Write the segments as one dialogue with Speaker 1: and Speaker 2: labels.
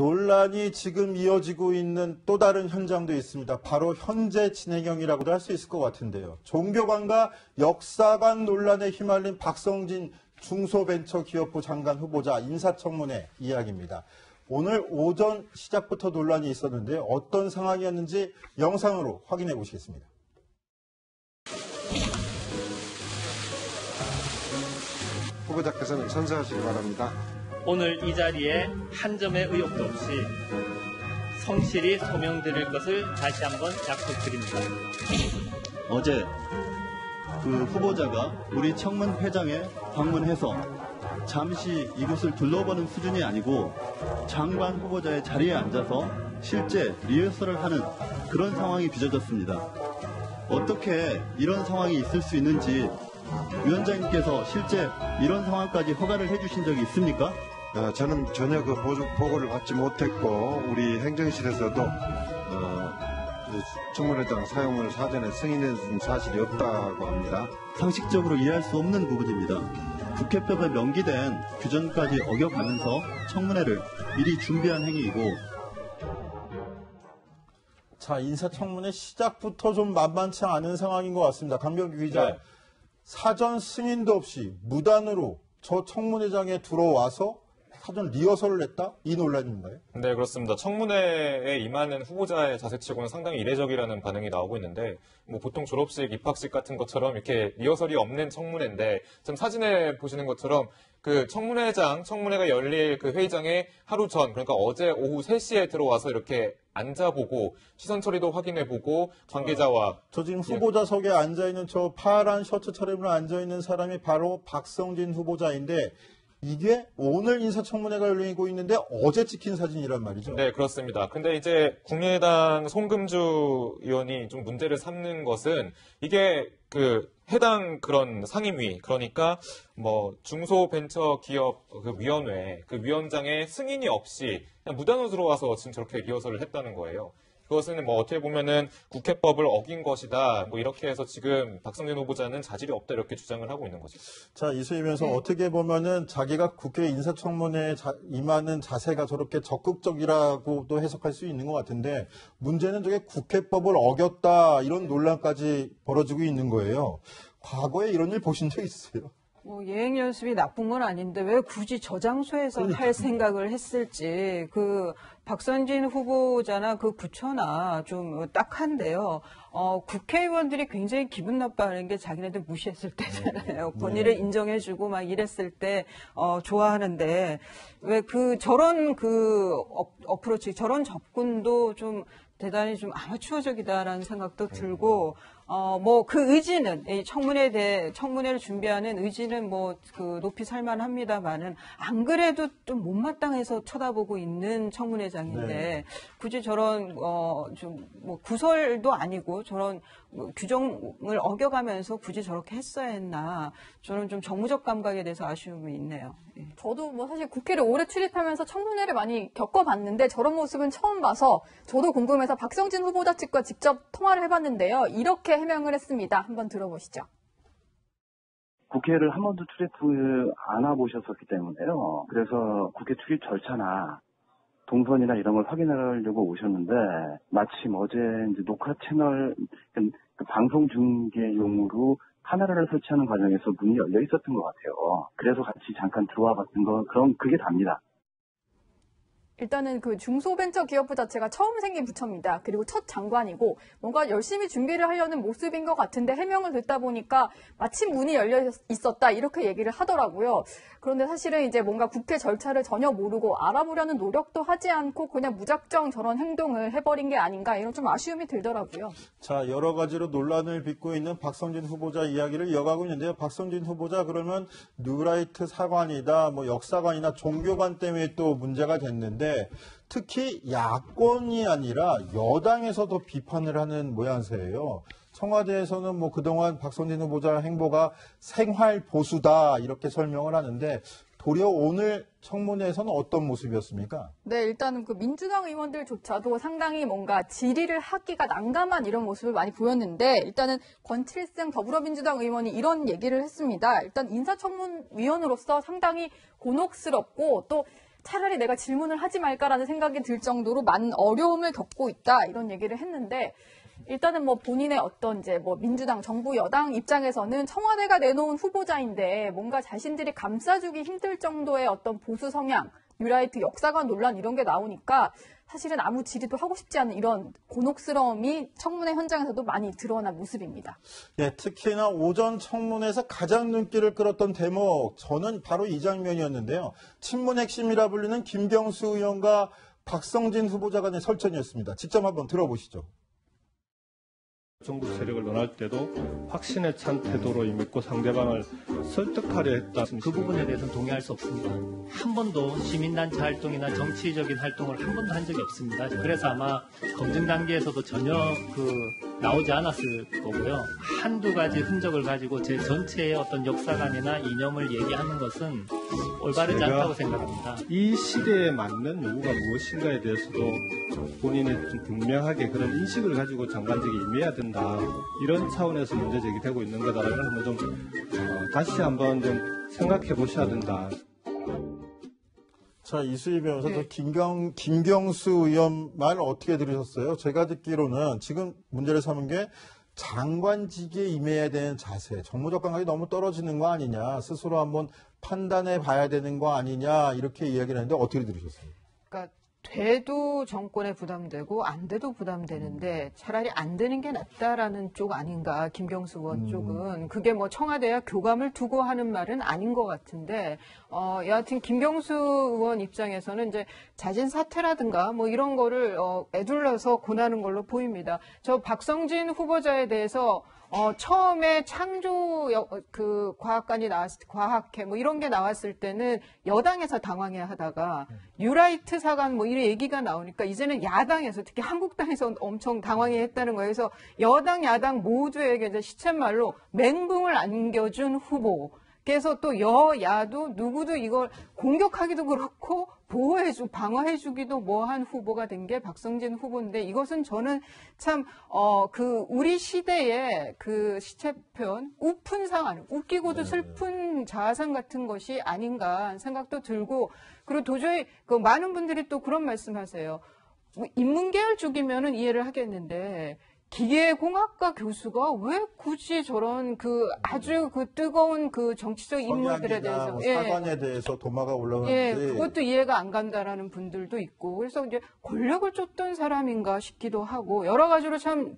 Speaker 1: 논란이 지금 이어지고 있는 또 다른 현장도 있습니다. 바로 현재 진행형이라고도 할 수 있을 것 같은데요. 종교관과 역사관 논란에 휘말린 박성진 중소벤처기업부 장관 후보자 인사청문회 이야기입니다. 오늘 오전 시작부터 논란이 있었는데 어떤 상황이었는지 영상으로 확인해 보시겠습니다.
Speaker 2: 후보자께서는 선서하시기 바랍니다.
Speaker 3: 오늘 이 자리에 한 점의 의혹도 없이 성실히 소명드릴 것을 다시 한번 약속드립니다.
Speaker 4: 어제 그 후보자가 우리 청문회장에 방문해서 잠시 이곳을 둘러보는 수준이 아니고 장관 후보자의 자리에 앉아서 실제 리허설을 하는 그런 상황이 빚어졌습니다. 어떻게 이런 상황이 있을 수 있는지 위원장님께서 실제 이런 상황까지 허가를 해주신 적이 있습니까?
Speaker 2: 저는 전혀 그 보고를 받지 못했고 우리 행정실에서도 청문회장 사용을 사전에 승인한 사실이 없다고 합니다.
Speaker 4: 상식적으로 이해할 수 없는 부분입니다. 국회법에 명기된 규정까지 어겨가면서 청문회를 미리 준비한 행위이고.
Speaker 1: 자, 인사청문회 시작부터 좀 만만치 않은 상황인 것 같습니다. 강병규 기자, 네. 사전 승인도 없이 무단으로 저 청문회장에 들어와서 사전 리허설을 했다? 이 논란인가요?
Speaker 5: 네, 그렇습니다. 청문회에 임하는 후보자의 자세치고는 상당히 이례적이라는 반응이 나오고 있는데, 뭐 보통 졸업식, 입학식 같은 것처럼 이렇게 리허설이 없는 청문회인데, 지금 사진에 보시는 것처럼 그 청문회가 열릴 그 회의장에 하루 전, 그러니까 어제 오후 3시에 들어와서 이렇게 앉아보고 시선 처리도 확인해보고 관계자와
Speaker 1: 저 지금 후보자석에 앉아있는 저 파란 셔츠 차림으로 앉아있는 사람이 바로 박성진 후보자인데 이게 오늘 인사청문회가 열리고 있는데 어제 찍힌 사진이란 말이죠?
Speaker 5: 네, 그렇습니다. 근데 이제 국민의당 송금주 의원이 좀 문제를 삼는 것은 이게 그 해당 그런 상임위, 그러니까 뭐 중소벤처기업 그 위원회, 그 위원장의 승인이 없이 그냥 무단으로 들어와서 지금 저렇게 리허설을 했다는 거예요. 그것은 뭐 어떻게 보면은 국회법을 어긴 것이다. 뭐 이렇게 해서 지금 박성진 후보자는 자질이 없다 이렇게 주장을 하고 있는 거죠.
Speaker 1: 자, 이수희면서 어떻게 보면은 자기가 국회 인사청문회에 임하는 자세가 저렇게 적극적이라고도 해석할 수 있는 것 같은데 문제는 저게 국회법을 어겼다 이런 논란까지 벌어지고 있는 거예요. 과거에 이런 일 보신 적 있어요?
Speaker 6: 뭐 예행 연습이 나쁜 건 아닌데 왜 굳이 저 장소에서 할 생각을 했을지 그 박성진 후보자나 그 부처나 좀 딱한데요. 국회의원들이 굉장히 기분 나빠하는 게 자기네들 무시했을 때잖아요. 본의를 인정해주고 막 이랬을 때 좋아하는데 왜 저런 어프로치 저런 접근도 좀 대단히 좀 아마추어적이다라는 생각도 들고 뭐 그 의지는 이 청문회를 준비하는 의지는 뭐 그 높이 살만합니다만은 안 그래도 좀 못마땅해서 쳐다보고 있는 청문회장인데 네. 굳이 저런 좀 뭐 구설도 아니고 저런 뭐 규정을 어겨가면서 굳이 저렇게 했어야 했나 저는 좀 정무적 감각에 대해서 아쉬움이 있네요. 예.
Speaker 7: 저도 뭐 사실 국회를 오래 출입하면서 청문회를 많이 겪어봤는데 저런 모습은 처음 봐서 저도 궁금해서 박성진 후보자 측과 직접 통화를 해봤는데요. 이렇게 해명을 했습니다. 한번 들어보시죠.
Speaker 8: 국회를 한 번도 출입을 안 와보셨었기 때문에요. 그래서 국회 출입 절차나 동선이나 이런 걸 확인하려고 오셨는데 마침 어제 이제 녹화 채널 그 방송 중계용으로 카메라를 설치하는 과정에서 문이 열려 있었던 것 같아요. 그래서 같이 잠깐 들어와 봤던 거 그게 답니다.
Speaker 7: 일단은 그 중소벤처기업부 자체가 처음 생긴 부처입니다. 그리고 첫 장관이고 뭔가 열심히 준비를 하려는 모습인 것 같은데 해명을 듣다 보니까 마침 문이 열려 있었다 이렇게 얘기를 하더라고요. 그런데 사실은 이제 뭔가 국회 절차를 전혀 모르고 알아보려는 노력도 하지 않고 그냥 무작정 저런 행동을 해버린 게 아닌가 이런 좀 아쉬움이 들더라고요.
Speaker 1: 자, 여러 가지로 논란을 빚고 있는 박성진 후보자 이야기를 이어가고 있는데요. 박성진 후보자 그러면 뉴라이트 사관이다, 뭐 역사관이나 종교관 때문에 또 문제가 됐는데 특히 야권이 아니라 여당에서도 비판을 하는 모양새예요. 청와대에서는 뭐 그동안 박성진 후보자 행보가 생활 보수다 이렇게 설명을 하는데 도리어 오늘 청문회에서는 어떤 모습이었습니까?
Speaker 7: 네, 일단은 그 민주당 의원들조차도 상당히 뭔가 질의를 하기가 난감한 이런 모습을 많이 보였는데 일단은 권칠승 더불어민주당 의원이 이런 얘기를 했습니다. 일단 인사청문위원으로서 상당히 곤혹스럽고 또 차라리 내가 질문을 하지 말까라는 생각이 들 정도로 많은 어려움을 겪고 있다 이런 얘기를 했는데 일단은 뭐 본인의 어떤 이제 뭐 민주당 정부 여당 입장에서는 청와대가 내놓은 후보자인데 뭔가 자신들이 감싸주기 힘들 정도의 어떤 보수 성향, 뉴라이트 역사관 논란 이런 게 나오니까 사실은 아무 질의도 하고 싶지 않은 이런 곤혹스러움이 청문회 현장에서도 많이 드러난 모습입니다.
Speaker 1: 예, 특히나 오전 청문회에서 가장 눈길을 끌었던 대목, 저는 바로 이 장면이었는데요. 친문 핵심이라 불리는 김경수 의원과 박성진 후보자 간의 설전이었습니다. 직접 한번 들어보시죠.
Speaker 9: 정부 세력을 논할 때도 확신에 찬 태도로 임했고 상대방을 설득하려 했다.
Speaker 3: 그 부분에 대해서는 동의할 수 없습니다. 한 번도 시민단체 활동이나 정치적인 활동을 한 번도 한 적이 없습니다. 그래서 아마 검증 단계에서도 전혀 나오지 않았을 거고요. 한두 가지 흔적을 가지고 제 전체의 어떤 역사관이나 이념을 얘기하는 것은 올바르지 않다고 생각합니다.
Speaker 9: 이 시대에 맞는 요구가 무엇인가에 대해서도 본인이 좀 분명하게 그런 인식을 가지고 장관직에 임해야 된다. 이런 차원에서 문제 제기되고 있는 거다라는 걸 한번 좀 다시 한번 좀 생각해 보셔야 된다.
Speaker 1: 자, 이수희 변호사도 김경수 의원 말 어떻게 들으셨어요? 제가 듣기로는 지금 문제를 삼은 게 장관직에 임해야 되는 자세, 정무적 감각이 너무 떨어지는 거 아니냐, 스스로 한번 판단해 봐야 되는 거 아니냐, 이렇게 이야기를 했는데 어떻게 들으셨어요?
Speaker 6: 그러니까 돼도 정권에 부담되고 안 돼도 부담되는데 차라리 안 되는 게 낫다라는 쪽 아닌가, 김경수 의원 쪽은. 그게 뭐 청와대와 교감을 두고 하는 말은 아닌 것 같은데 여하튼 김경수 의원 입장에서는 이제 자진 사퇴라든가 뭐 이런 거를 애둘러서 권하는 걸로 보입니다. 저 박성진 후보자에 대해서 처음에 창조 그 과학관이 과학회 뭐 이런 게 나왔을 때는 여당에서 당황해 하다가 뉴라이트 사관 뭐 이런 얘기가 나오니까 이제는 야당에서 특히 한국당에서 엄청 당황해 했다는 거예요. 그래서 여당 야당 모두에게 이제 시쳇말로 맹붕을 안겨준 후보. 그래서 또 여야도 누구도 이걸 공격하기도 그렇고 방어해주기도 뭐한 후보가 된 게 박성진 후보인데 이것은 저는 참, 우리 시대의 그 시체편, 우픈 상황, 웃기고도 슬픈 자아상 같은 것이 아닌가 생각도 들고 그리고 도저히 많은 분들이 또 그런 말씀 하세요. 인문계열 쪽이면은 이해를 하겠는데 기계공학과 교수가 왜 굳이 저런 아주 뜨거운 정치적 인물들에 대해서
Speaker 1: 사관에 대해서 도마가 올라오는지
Speaker 6: 그것도 이해가 안 간다라는 분들도 있고 그래서 이제 권력을 쫓던 사람인가 싶기도 하고 여러 가지로 참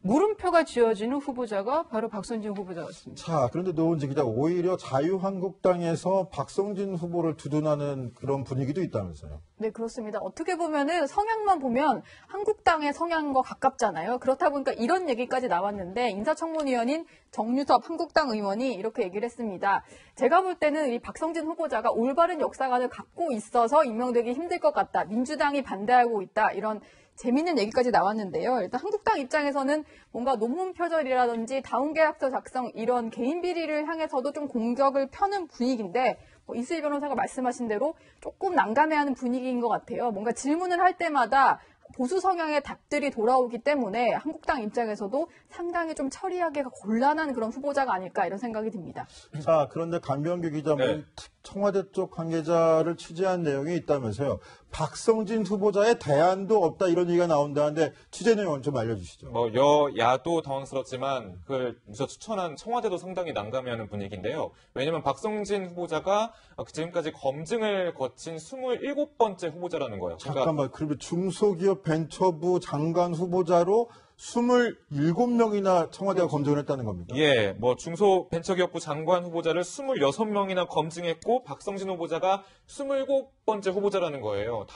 Speaker 6: 물음표가 지어지는 후보자가 바로 박성진 후보자였습니다.
Speaker 1: 자, 그런데 노은지 기자 오히려 자유한국당에서 박성진 후보를 두둔하는 그런 분위기도 있다면서요?
Speaker 7: 네, 그렇습니다. 어떻게 보면은 성향만 보면 한국당의 성향과 가깝잖아요. 그렇다 보니까 이런 얘기까지 나왔는데 인사청문위원인 정유섭 한국당 의원이 이렇게 얘기를 했습니다. 제가 볼 때는 이 박성진 후보자가 올바른 역사관을 갖고 있어서 임명되기 힘들 것 같다. 민주당이 반대하고 있다. 이런 재미있는 얘기까지 나왔는데요. 일단 한국당 입장에서는 뭔가 논문 표절이라든지 다운계약서 작성 이런 개인 비리를 향해서도 좀 공격을 펴는 분위기인데 이수희 변호사가 말씀하신 대로 조금 난감해하는 분위기인 것 같아요. 뭔가 질문을 할 때마다 보수 성향의 답들이 돌아오기 때문에 한국당 입장에서도 상당히 좀 처리하기가 곤란한 그런 후보자가 아닐까 이런 생각이 듭니다.
Speaker 1: 자, 그런데 강병규 기자는 청와대 쪽 관계자를 취재한 내용이 있다면서요. 박성진 후보자의 대안도 없다 이런 얘기가 나온다는데 취재 내용은 좀 알려주시죠.
Speaker 5: 여야도 당황스럽지만 그걸 추천한 청와대도 상당히 난감해하는 분위기인데요. 왜냐하면 박성진 후보자가 지금까지 검증을 거친 27번째 후보자라는 거예요.
Speaker 1: 잠깐만, 그러면 중소기업 벤처부 장관 후보자로 27명이나 청와대가 검증을 했다는 겁니다.
Speaker 5: 예, 중소벤처기업부 장관 후보자를 26명이나 검증했고 박성진 후보자가 27번째 후보자라는 거예요.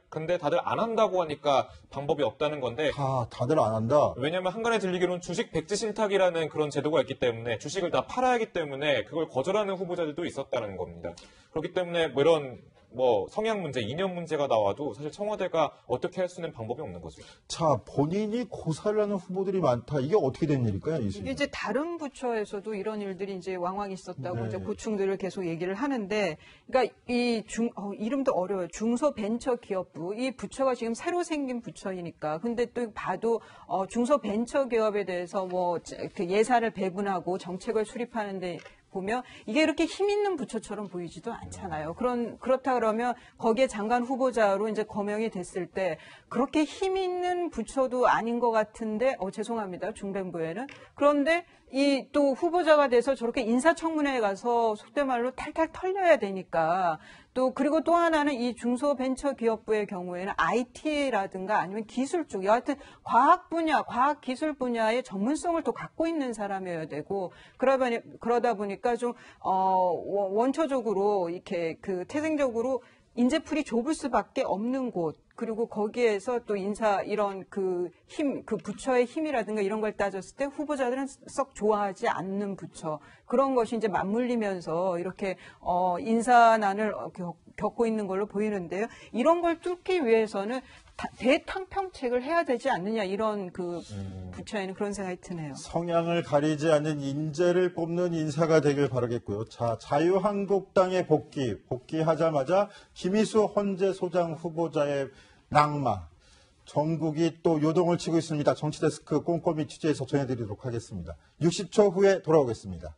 Speaker 5: 근데 다들 안 한다고 하니까 방법이 없다는 건데.
Speaker 1: 다들 안 한다?
Speaker 5: 왜냐면 한간에 들리기로는 주식 백지 신탁이라는 그런 제도가 있기 때문에 주식을 다 팔아야 하기 때문에 그걸 거절하는 후보자들도 있었다는 겁니다. 그렇기 때문에 이런 성향 문제, 이념 문제가 나와도 사실 청와대가 어떻게 할 수 있는 방법이 없는 거죠.
Speaker 1: 자, 본인이 고사를 하는 후보들이 많다. 이게 어떻게 된 일일까요?
Speaker 6: 이게 이제 다른 부처에서도 이런 일들이 이제 왕왕 있었다고 이제 고충들을 계속 얘기를 하는데, 그러니까 이름도 어려워요. 중소벤처기업부. 이 부처가 지금 새로 생긴 부처이니까. 근데 또 봐도 중소벤처기업에 대해서 예산을 배분하고 정책을 수립하는데 보면 이게 이렇게 힘 있는 부처처럼 보이지도 않잖아요. 그렇다 그러면 거기에 장관 후보자로 이제 거명이 됐을 때 그렇게 힘 있는 부처도 아닌 것 같은데, 죄송합니다. 중뱅부에는. 그런데 이 또 후보자가 돼서 저렇게 인사청문회에 가서 속된 말로 탈탈 털려야 되니까 그리고 또 하나는 이 중소벤처기업부의 경우에는 IT라든가 아니면 기술 쪽, 여하튼 과학 분야, 과학 기술 분야의 전문성을 또 갖고 있는 사람이어야 되고, 그러다 보니까 좀, 원초적으로 이렇게 태생적으로 인재풀이 좁을 수밖에 없는 곳, 그리고 거기에서 또 이런 부처의 힘이라든가 이런 걸 따졌을 때 후보자들은 썩 좋아하지 않는 부처. 그런 것이 이제 맞물리면서 이렇게, 인사난을 겪고 있는 걸로 보이는데요. 이런 걸 뚫기 위해서는 대탕평책을 해야 되지 않느냐, 이런 부처에는 그런 생각이 드네요.
Speaker 1: 성향을 가리지 않는 인재를 뽑는 인사가 되길 바라겠고요. 자, 자유한국당의 복귀하자마자 김희수 헌재소장 후보자의 낙마. 전국이 또 요동을 치고 있습니다. 정치데스크 꼼꼼히 취재해서 전해드리도록 하겠습니다. 60초 후에 돌아오겠습니다.